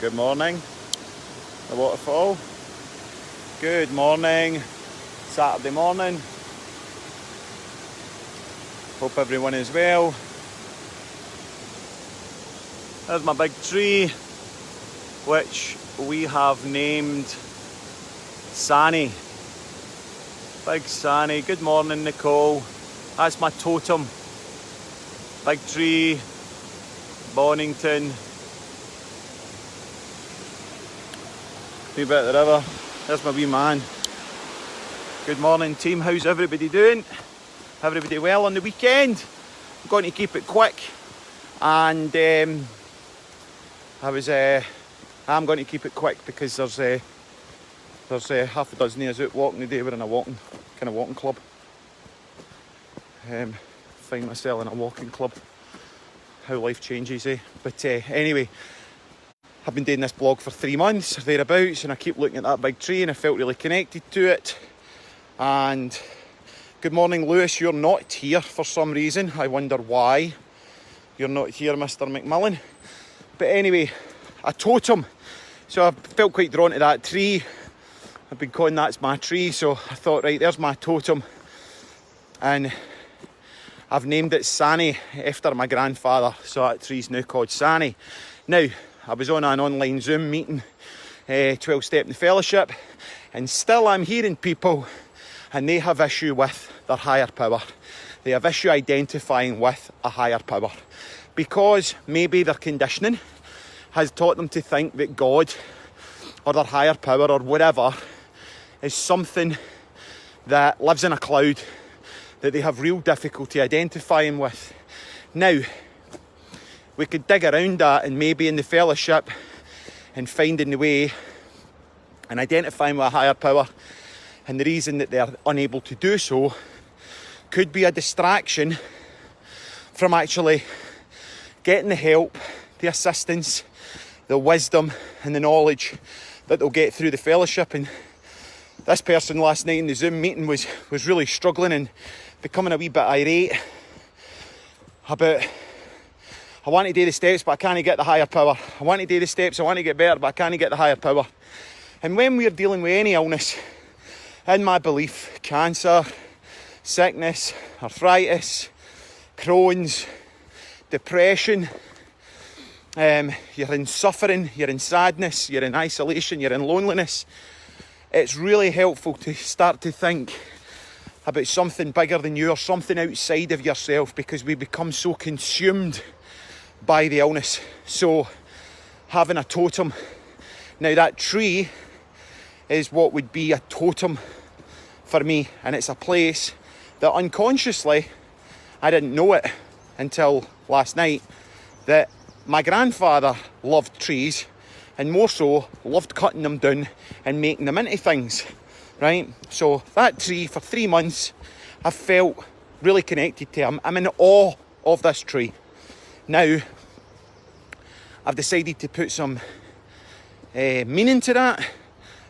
Good morning, the waterfall. Good morning, Saturday morning. Hope everyone is well. There's my big tree, which we have named Sanny. Big Sanny. Good morning, Nicole. That's my totem. Big tree, Bonington. Wee bit of the river. There's my wee man. Good morning, team. How's everybody doing? Everybody well on the weekend? I'm going to keep it quick, and I'm going to keep it quick because there's half a dozen of us out walking today. We're in a walking club. Find myself in a walking club. How life changes, eh? But anyway. I've been doing this blog for 3 months, or thereabouts, and I keep looking at that big tree and I felt really connected to it. And good morning, Lewis. You're not here for some reason. I wonder why you're not here, Mr. McMillan. But anyway, a totem. So I felt quite drawn to that tree. I've been calling that's my tree, so I thought, right, there's my totem. And I've named it Sanny after my grandfather, so that tree's now called Sanny. Now, I was on an online Zoom meeting, 12-step in the fellowship, and still I'm hearing people, and they have issue with their higher power. They have issue identifying with a higher power, because maybe their conditioning has taught them to think that God or their higher power or whatever is something that lives in a cloud that they have real difficulty identifying with. Now, we could dig around that and maybe in the fellowship and finding the way and identifying with a higher power, and the reason that they're unable to do so could be a distraction from actually getting the help, the assistance, the wisdom and the knowledge that they'll get through the fellowship. And this person last night in the Zoom meeting was really struggling and becoming a wee bit irate about, I want to do the steps, but I can't get the higher power. I want to do the steps, I want to get better, but I can't get the higher power. And when we're dealing with any illness, in my belief, cancer, sickness, arthritis, Crohn's, depression, you're in suffering, you're in sadness, you're in isolation, you're in loneliness, it's really helpful to start to think about something bigger than you or something outside of yourself, because we become so consumed by the illness. So having a totem, now that tree is what would be a totem for me, and it's a place that unconsciously, I didn't know it until last night, that my grandfather loved trees, and more so loved cutting them down and making them into things, right? So that tree, for 3 months, I felt really connected to him. I'm in awe of this tree. Now, I've decided to put some meaning to that,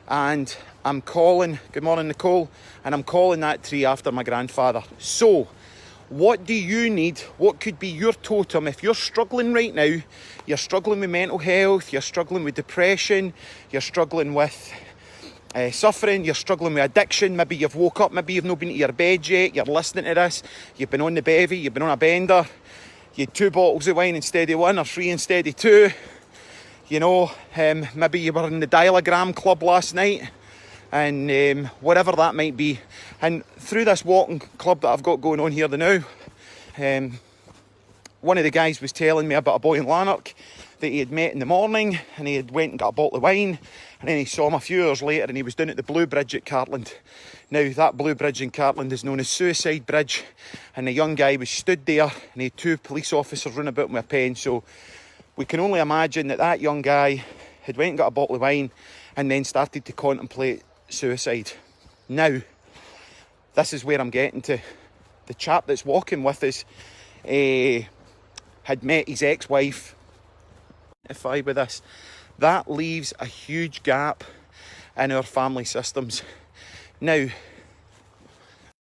and I'm calling, good morning, Nicole, and I'm calling that tree after my grandfather. So, what do you need? What could be your totem if you're struggling right now? You're struggling with mental health, you're struggling with depression, you're struggling with suffering, you're struggling with addiction, maybe you've woke up, maybe you've not been to your bed yet, you're listening to this, you've been on the bevy, you've been on a bender, you had 2 bottles of wine instead of 1, or 3 instead of 2, you know, maybe you were in the dialogram club last night, and whatever that might be. And through this walking club that I've got going on here now, one of the guys was telling me about a boy in Lanark that he had met in the morning, and he had went and got a bottle of wine, and then he saw him a few hours later and he was down at the Blue Bridge at Cartland. Now, that Blue Bridge in Cartland is known as Suicide Bridge, and the young guy was stood there and he had 2 police officers running about with a pen. So we can only imagine that that young guy had went and got a bottle of wine and then started to contemplate suicide. Now, this is where I'm getting to. The chap that's walking with us had met his ex-wife. If I with this, that leaves a huge gap in our family systems. Now,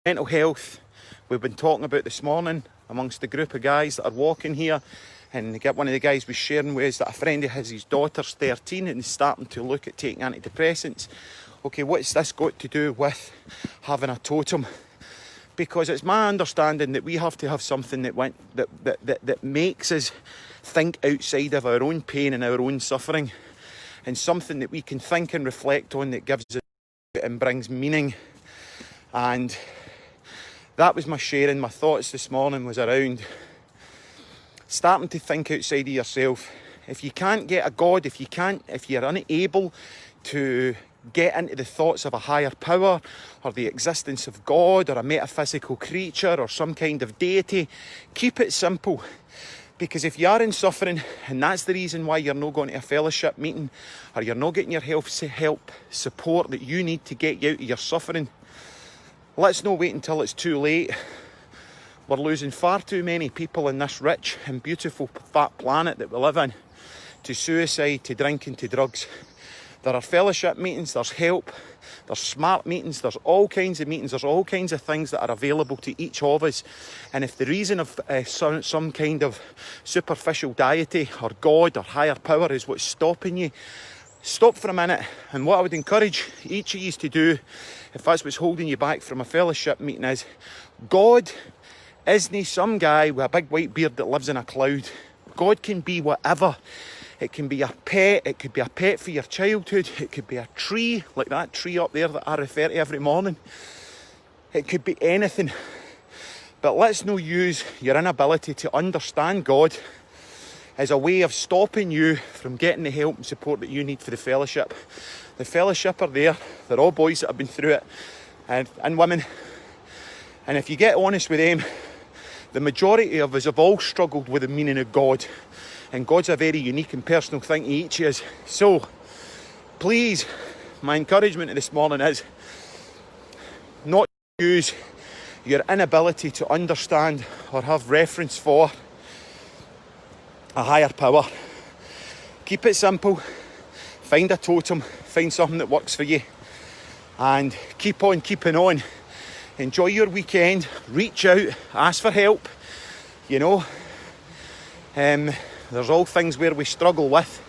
mental health, we've been talking about this morning amongst the group of guys that are walking here. And one of the guys was sharing with us that a friend of his daughter's 13 and is starting to look at taking antidepressants. Okay, what's this got to do with having a totem? Because it's my understanding that we have to have something that makes us think outside of our own pain and our own suffering, and something that we can think and reflect on that gives us and brings meaning. And that was my sharing. My thoughts this morning was around starting to think outside of yourself. If you can't get a God, if you're unable to get into the thoughts of a higher power or the existence of God or a metaphysical creature or some kind of deity, keep it simple. Because if you are in suffering, and that's the reason why you're not going to a fellowship meeting or you're not getting your help support that you need to get you out of your suffering, let's not wait until it's too late. We're losing far too many people in this rich and beautiful fat planet that we live in to suicide, to drinking, to drugs. There are fellowship meetings, there's help, there's smart meetings, there's all kinds of meetings, there's all kinds of things that are available to each of us. And if the reason of some kind of superficial deity or God or higher power is what's stopping you, stop for a minute. And what I would encourage each of you to do, if that's what's holding you back from a fellowship meeting, is God isn't some guy with a big white beard that lives in a cloud. God can be whatever. It can be a pet, it could be a pet for your childhood, it could be a tree, like that tree up there that I refer to every morning. It could be anything. But let's not use your inability to understand God as a way of stopping you from getting the help and support that you need for the fellowship. The fellowship are there, they're all boys that have been through it, and women. And if you get honest with them, the majority of us have all struggled with the meaning of God. And God's a very unique and personal thing to each of us. So, please, my encouragement this morning is not to use your inability to understand or have reference for a higher power. Keep it simple. Find a totem. Find something that works for you. And keep on keeping on. Enjoy your weekend. Reach out. Ask for help. You know. There's all things where we struggle with,